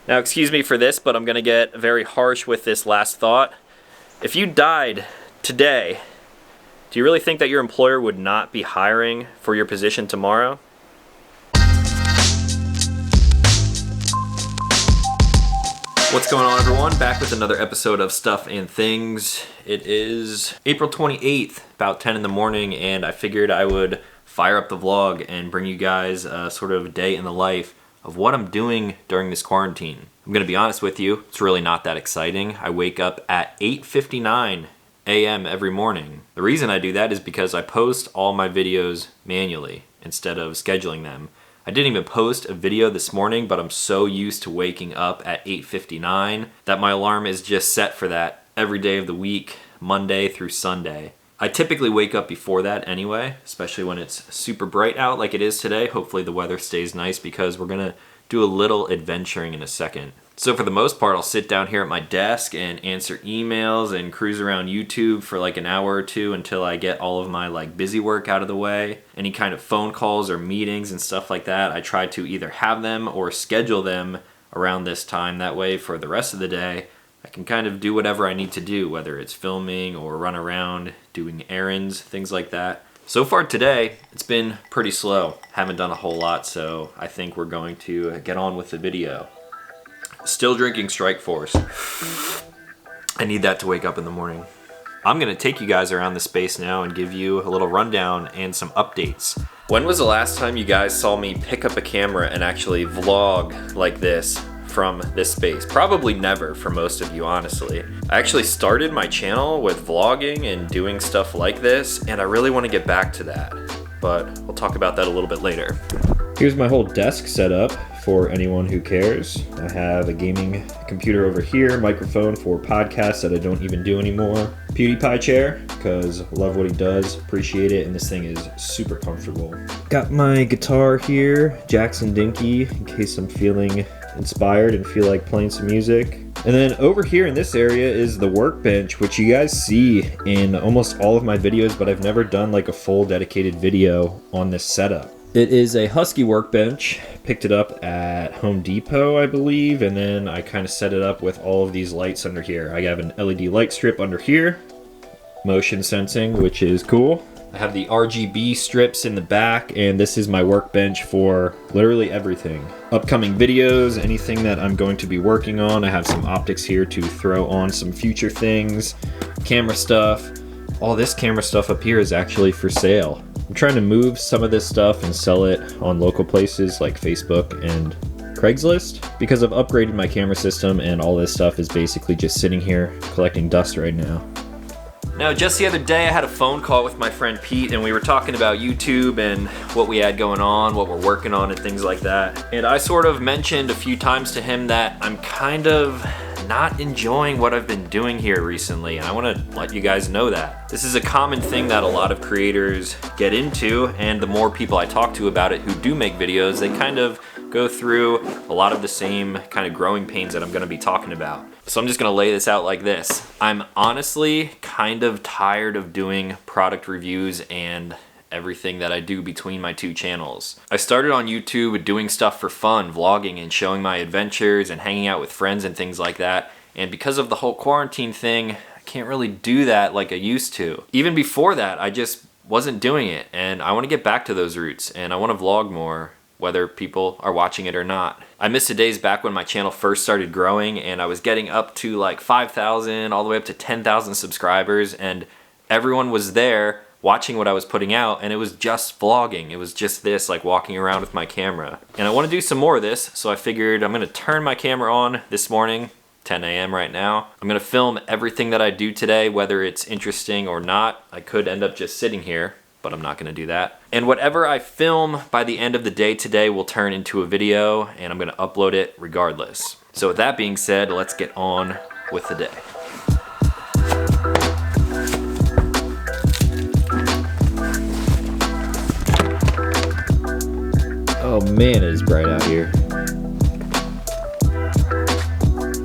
Now, excuse me for this, but I'm going to get very harsh with this last thought. If you died today, do you really think that your employer would not be hiring for your position tomorrow? What's going on, everyone? Back with another episode of Stuff and Things. It is April 28th, about 10 in the morning, and I figured I would fire up the vlog and bring you guys a sort of day in the life of what I'm doing during this quarantine. I'm gonna be honest with you, it's really not that exciting. I wake up at 8:59 a.m. every morning. The reason I do that is because I post all my videos manually instead of scheduling them. I didn't even post a video this morning, but I'm so used to waking up at 8:59 that my alarm is just set for that every day of the week, Monday through Sunday. I typically wake up before that anyway, especially when it's super bright out like it is today. Hopefully the weather stays nice because we're gonna do a little adventuring in a second. So for the most part, I'll sit down here at my desk and answer emails and cruise around YouTube for like an hour or two until I get all of my like busy work out of the way. Any kind of phone calls or meetings and stuff like that, I try to either have them or schedule them around this time. That way for the rest of the day, I can kind of do whatever I need to do, whether it's filming or run around, doing errands, things like that. So far today, it's been pretty slow. Haven't done a whole lot, so I think we're going to get on with the video. Still drinking Strike Force. I need that to wake up in the morning. I'm gonna take you guys around the space now and give you a little rundown and some updates. When was the last time you guys saw me pick up a camera and actually vlog like this from this space? Probably never for most of you, honestly. I actually started my channel with vlogging and doing stuff like this, and I really want to get back to that, but we'll talk about that a little bit later. Here's my whole desk set up for anyone who cares. I have a gaming computer over here, microphone for podcasts that I don't even do anymore, PewDiePie chair, because love what he does, appreciate it, and this thing is super comfortable. Got my guitar here, Jackson Dinky, in case I'm feeling inspired and feel like playing some music. And then over here in this area is the workbench, which you guys see in almost all of my videos, but I've never done like a full dedicated video on this setup. It is a Husky workbench. Picked it up at Home Depot, I believe, and then I kind of set it up with all of these lights under here. I have an LED light strip under here, motion sensing, which is cool. I have the RGB strips in the back, and this is my workbench for literally everything. Upcoming videos, anything that I'm going to be working on. I have some optics here to throw on some future things, camera stuff. All this camera stuff up here is actually for sale. I'm trying to move some of this stuff and sell it on local places like Facebook and Craigslist because I've upgraded my camera system, and all this stuff is basically just sitting here collecting dust right now. Now, just the other day I had a phone call with my friend Pete, and we were talking about YouTube and what we had going on, what we're working on and things like that. And I sort of mentioned a few times to him that I'm kind of not enjoying what I've been doing here recently, and I want to let you guys know that. This is a common thing that a lot of creators get into, and the more people I talk to about it who do make videos, they kind of go through a lot of the same kind of growing pains that I'm going to be talking about. So I'm just going to lay this out like this. I'm honestly kind of tired of doing product reviews and everything that I do between my two channels. I started on YouTube doing stuff for fun, vlogging and showing my adventures and hanging out with friends and things like that. And because of the whole quarantine thing, I can't really do that like I used to. Even before that, I just wasn't doing it, and I want to get back to those roots, and I want to vlog more, whether people are watching it or not. I missed the days back when my channel first started growing, and I was getting up to like 5,000 all the way up to 10,000 subscribers, and everyone was there watching what I was putting out, and it was just vlogging. It was just this, like walking around with my camera. And I want to do some more of this, so I figured I'm gonna turn my camera on this morning, 10 a.m. right now. I'm gonna film everything that I do today, whether it's interesting or not. I could end up just sitting here, but I'm not gonna do that. And whatever I film by the end of the day today will turn into a video, and I'm gonna upload it regardless. So with that being said, let's get on with the day. Oh man, it is bright out here.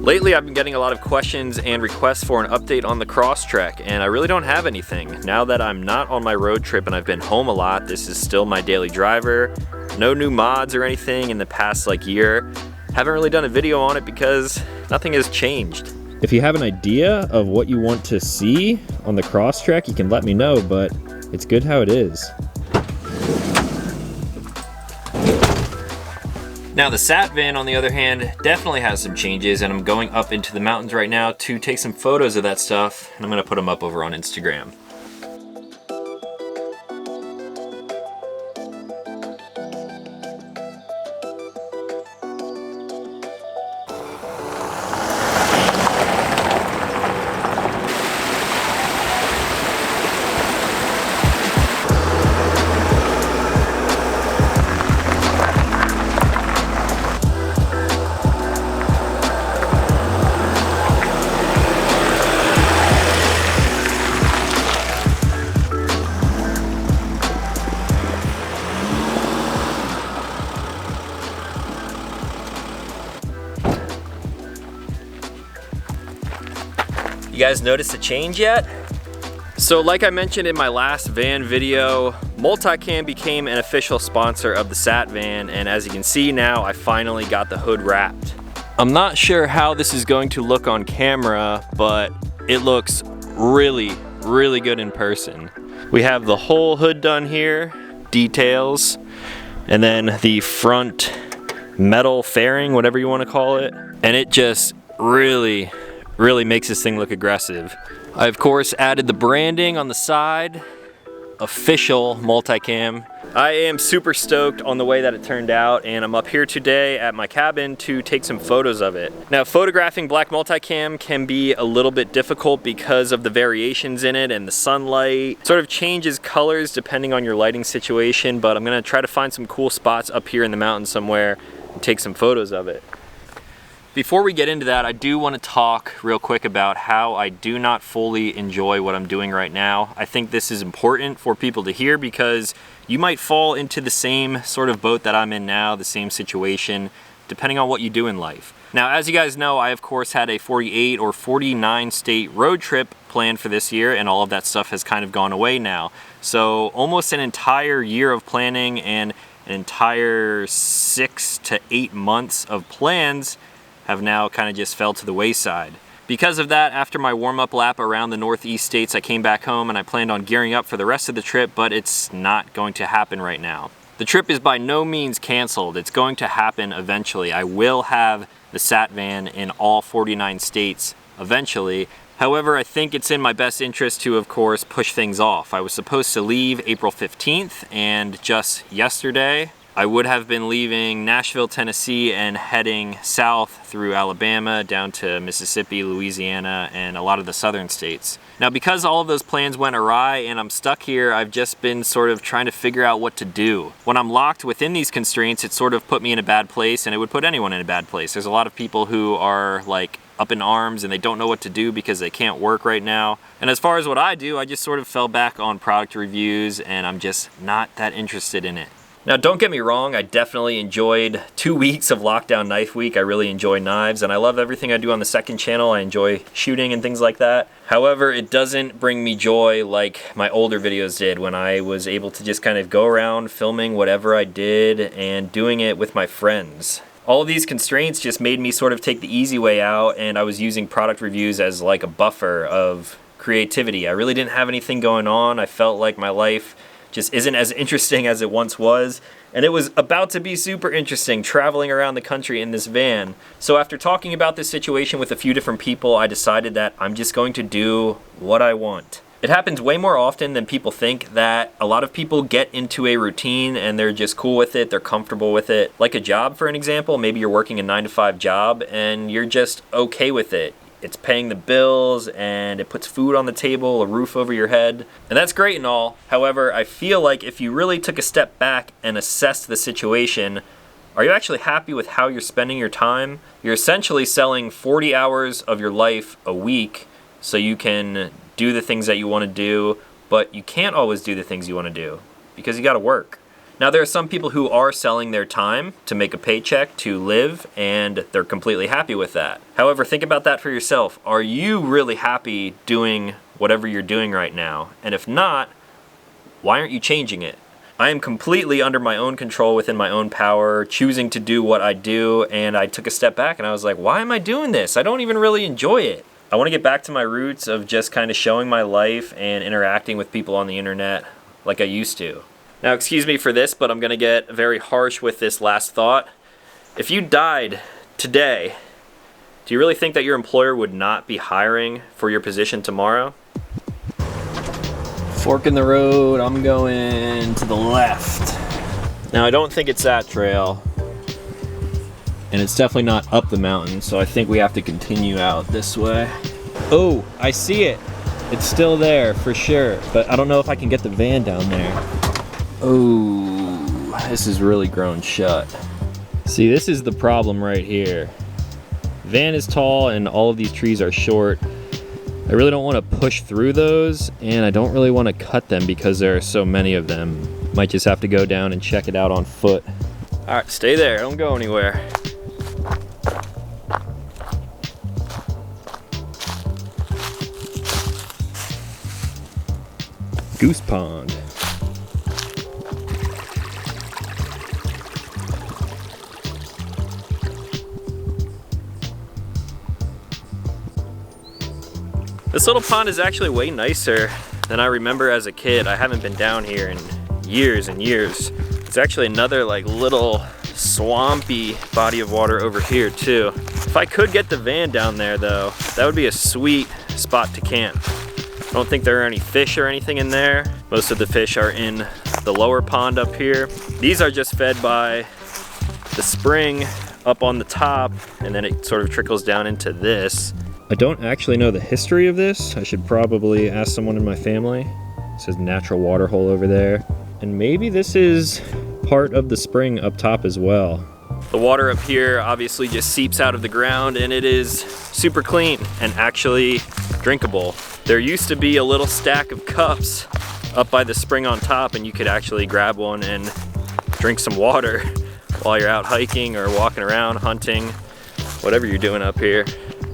Lately, I've been getting a lot of questions and requests for an update on the Crosstrek, and I really don't have anything. Now that I'm not on my road trip and I've been home a lot, this is still my daily driver. No new mods or anything in the past year. haven't really done a video on it because nothing has changed. If you have an idea of what you want to see on the Crosstrek, you can let me know, but it's good how it is. Now the Sat van, on the other hand, definitely has some changes, and I'm going up into the mountains right now to take some photos of that stuff, and I'm gonna put them up over on Instagram. You guys notice a change yet? So like I mentioned in my last van video, Multicam became an official sponsor of the Sat van, and as you can see now, I finally got the hood wrapped. I'm not sure how this is going to look on camera, but it looks really, really good in person. We have the whole hood done here, details, and then the front metal fairing, whatever you want to call it, and it just really makes this thing look aggressive. I of course added the branding on the side, official Multicam. I am super stoked on the way that it turned out, and I'm up here today at my cabin to take some photos of it. Now, photographing black Multicam can be a little bit difficult because of the variations in it, and the sunlight sort of changes colors depending on your lighting situation, but I'm gonna try to find some cool spots up here in the mountains somewhere and take some photos of it. Before we get into that, I do want to talk real quick about how I do not fully enjoy what I'm doing right now. I think this is important for people to hear because you might fall into the same sort of boat that I'm in now, the same situation, depending on what you do in life. Now, as you guys know, I of course had a 48 or 49 state road trip planned for this year, and all of that stuff has kind of gone away now. So almost an entire year of planning and an entire 6 to 8 months of plans have now kind of just fell to the wayside. Because of that, after my warm-up lap around the Northeast states, I came back home and I planned on gearing up for the rest of the trip, but it's not going to happen right now. The trip is by no means canceled. It's going to happen eventually. I will have the Sat van in all 49 states eventually. However, I think it's in my best interest to, of course, push things off. I was supposed to leave April 15th, and just yesterday, I would have been leaving Nashville, Tennessee, and heading south through Alabama down to Mississippi, Louisiana, and a lot of the southern states. Now, because all of those plans went awry and I'm stuck here, I've just been sort of trying to figure out what to do. When I'm locked within these constraints, it sort of put me in a bad place, and it would put anyone in a bad place. There's a lot of people who are like up in arms and they don't know what to do because they can't work right now. And as far as what I do, I just sort of fell back on product reviews, and I'm just not that interested in it. Now, don't get me wrong, I definitely enjoyed 2 weeks of Lockdown Knife Week. I really enjoy knives, and I love everything I do on the second channel. I enjoy shooting and things like that. However, it doesn't bring me joy like my older videos did, when I was able to just kind of go around filming whatever I did and doing it with my friends. All of these constraints just made me sort of take the easy way out, and I was using product reviews as like a buffer of creativity. I really didn't have anything going on. I felt like my life just isn't as interesting as it once was, and it was about to be super interesting traveling around the country in this van. So after talking about this situation with a few different people, I decided that I'm just going to do what I want. It happens way more often than people think that a lot of people get into a routine and they're just cool with it, they're comfortable with it. Like a job, for an example, maybe you're working a 9-to-5 job and you're just okay with it. It's paying the bills and it puts food on the table, a roof over your head, and that's great and all. However, I feel like if you really took a step back and assessed the situation, are you actually happy with how you're spending your time? You're essentially selling 40 hours of your life a week so you can do the things that you want to do, but you can't always do the things you want to do because you got to work. Now, there are some people who are selling their time to make a paycheck to live, and they're completely happy with that. However, think about that for yourself. Are you really happy doing whatever you're doing right now? And if not, why aren't you changing it? I am completely under my own control, within my own power, choosing to do what I do, and I took a step back and I was like, why am I doing this? I don't even really enjoy it. I want to get back to my roots of just kind of showing my life and interacting with people on the internet like I used to. Now, excuse me for this, but I'm going to get very harsh with this last thought. If you died today, do you really think that your employer would not be hiring for your position tomorrow? Fork in the road, I'm going to the left. Now, I don't think it's that trail, and it's definitely not up the mountain, so I think we have to continue out this way. Oh, I see it. It's still there for sure, but I don't know if I can get the van down there. Oh, this is really grown shut. See, this is the problem right here. Van is tall and all of these trees are short. I really don't want to push through those, and I don't really want to cut them because there are so many of them. Might just have to go down and check it out on foot. All right, stay there, don't go anywhere. Goose Pond. This little pond is actually way nicer than I remember as a kid. I haven't been down here in years and years. It's actually another like little swampy body of water over here too. If I could get the van down there though, that would be a sweet spot to camp. I don't think there are any fish or anything in there. Most of the fish are in the lower pond up here. These are just fed by the spring up on the top, and then it sort of trickles down into this. I don't actually know the history of this. I should probably ask someone in my family. It says natural waterhole over there. And maybe this is part of the spring up top as well. The water up here obviously just seeps out of the ground, and it is super clean and actually drinkable. There used to be a little stack of cups up by the spring on top, and you could actually grab one and drink some water while you're out hiking or walking around, hunting, whatever you're doing up here.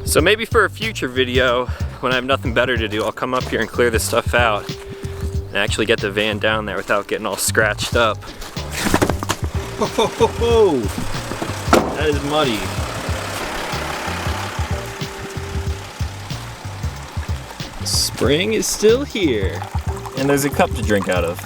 So maybe for a future video, when I have nothing better to do, I'll come up here and clear this stuff out and actually get the van down there without getting all scratched up. Ho, ho, ho, ho. That is muddy. Spring is still here, and there's a cup to drink out of.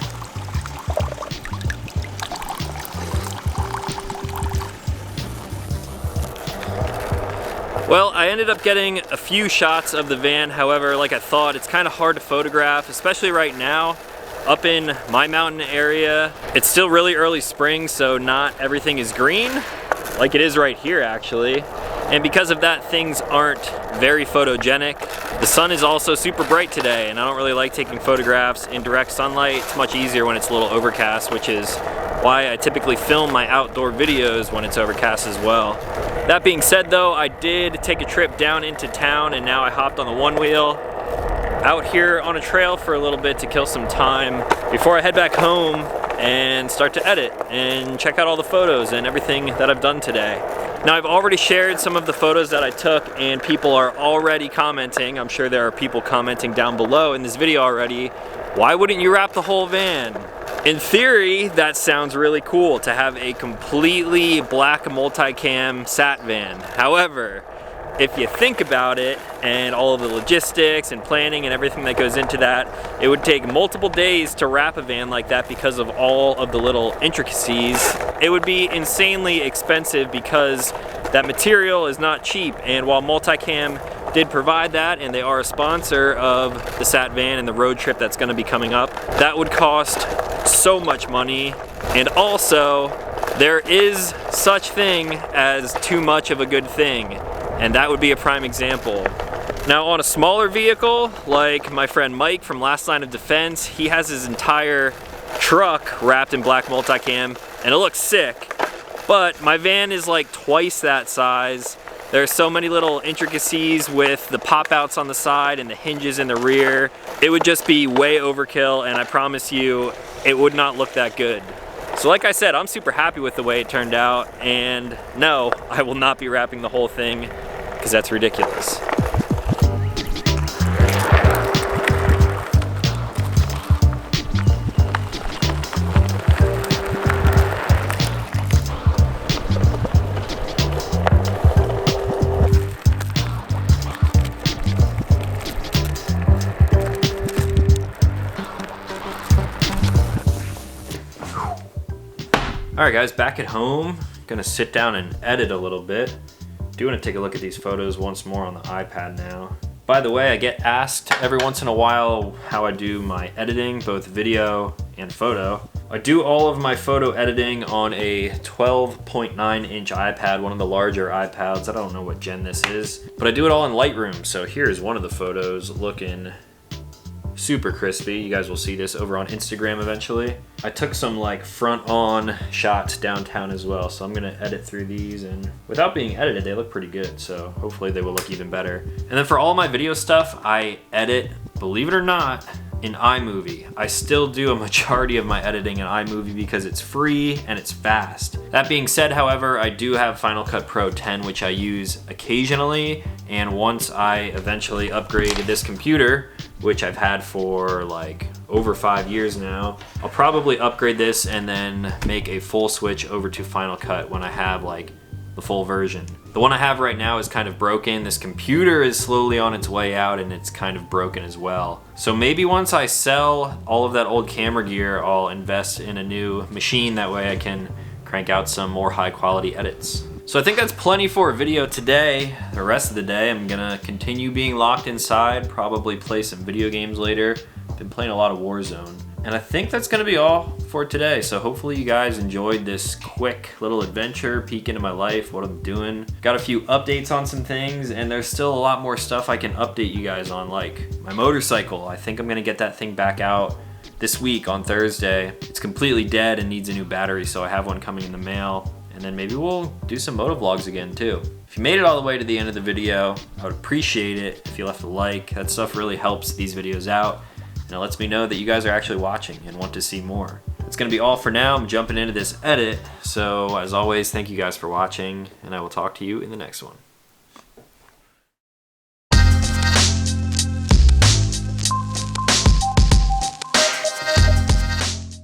Well, I ended up getting a few shots of the van. However, like I thought, it's kind of hard to photograph, especially right now. Up in my mountain area, it's still really early spring, so not everything is green, like it is right here actually. And because of that, things aren't very photogenic. The sun is also super bright today, and I don't really like taking photographs in direct sunlight. It's much easier when it's a little overcast, which is why I typically film my outdoor videos when it's overcast as well. That being said though, I did take a trip down into town, and now I hopped on the one wheel out here on a trail for a little bit to kill some time before I head back home and start to edit and check out all the photos and everything that I've done today. Now, I've already shared some of the photos that I took, and people are already commenting. I'm sure there are people commenting down below in this video already. Why wouldn't you wrap the whole van? In theory, that sounds really cool to have a completely black multicam sat van. However, if you think about it and all of the logistics and planning and everything that goes into that, it would take multiple days to wrap a van like that because of all of the little intricacies. It would be insanely expensive because that material is not cheap, and while Multicam did provide that, and they are a sponsor of the Sat Van and the road trip that's going to be coming up, that would cost so much money. And also, there is such thing as too much of a good thing, and that would be a prime example. Now, on a smaller vehicle, like my friend Mike from Last Line of Defense, he has his entire truck wrapped in black multicam, and it looks sick. But my van is like twice that size. There are so many little intricacies with the pop-outs on the side and the hinges in the rear. It would just be way overkill, and I promise you, it would not look that good. So like I said, I'm super happy with the way it turned out, and no, I will not be wrapping the whole thing, because that's ridiculous. Alright guys, back at home. Gonna sit down and edit a little bit. Do want to take a look at these photos once more on the iPad now. By the way, I get asked every once in a while how I do my editing, both video and photo. I do all of my photo editing on a 12.9 inch iPad, one of the larger iPads. I don't know what gen this is, but I do it all in Lightroom. So here's one of the photos looking super crispy. You guys will see this over on Instagram eventually. I took some like front on shots downtown as well, so I'm gonna edit through these, and without being edited they look pretty good, so hopefully they will look even better. And then for all my video stuff, I edit, believe it or not, in iMovie. I still do a majority of my editing in iMovie because it's free and it's fast. That being said, however, I do have Final Cut Pro 10, which I use occasionally, and once I eventually upgrade this computer, which I've had for like over 5 years now, I'll probably upgrade this and then make a full switch over to Final Cut when I have like the full version. The one I have right now is kind of broken. This computer is slowly on its way out and it's kind of broken as well. So maybe once I sell all of that old camera gear, I'll invest in a new machine. That way I can crank out some more high quality edits. So I think that's plenty for a video today. The rest of the day I'm gonna continue being locked inside, probably play some video games later. Been playing a lot of Warzone. And I think that's gonna be all for today. So hopefully you guys enjoyed this quick little adventure, peek into my life, what I'm doing. Got a few updates on some things, and there's still a lot more stuff I can update you guys on, like my motorcycle. I think I'm gonna get that thing back out this week on Thursday. It's completely dead and needs a new battery, so I have one coming in the mail. And then maybe we'll do some motovlogs again too. If you made it all the way to the end of the video, I would appreciate it if you left a like. That stuff really helps these videos out, and it lets me know that you guys are actually watching and want to see more. That's gonna be all for now. I'm jumping into this edit. So as always, thank you guys for watching, and I will talk to you in the next one.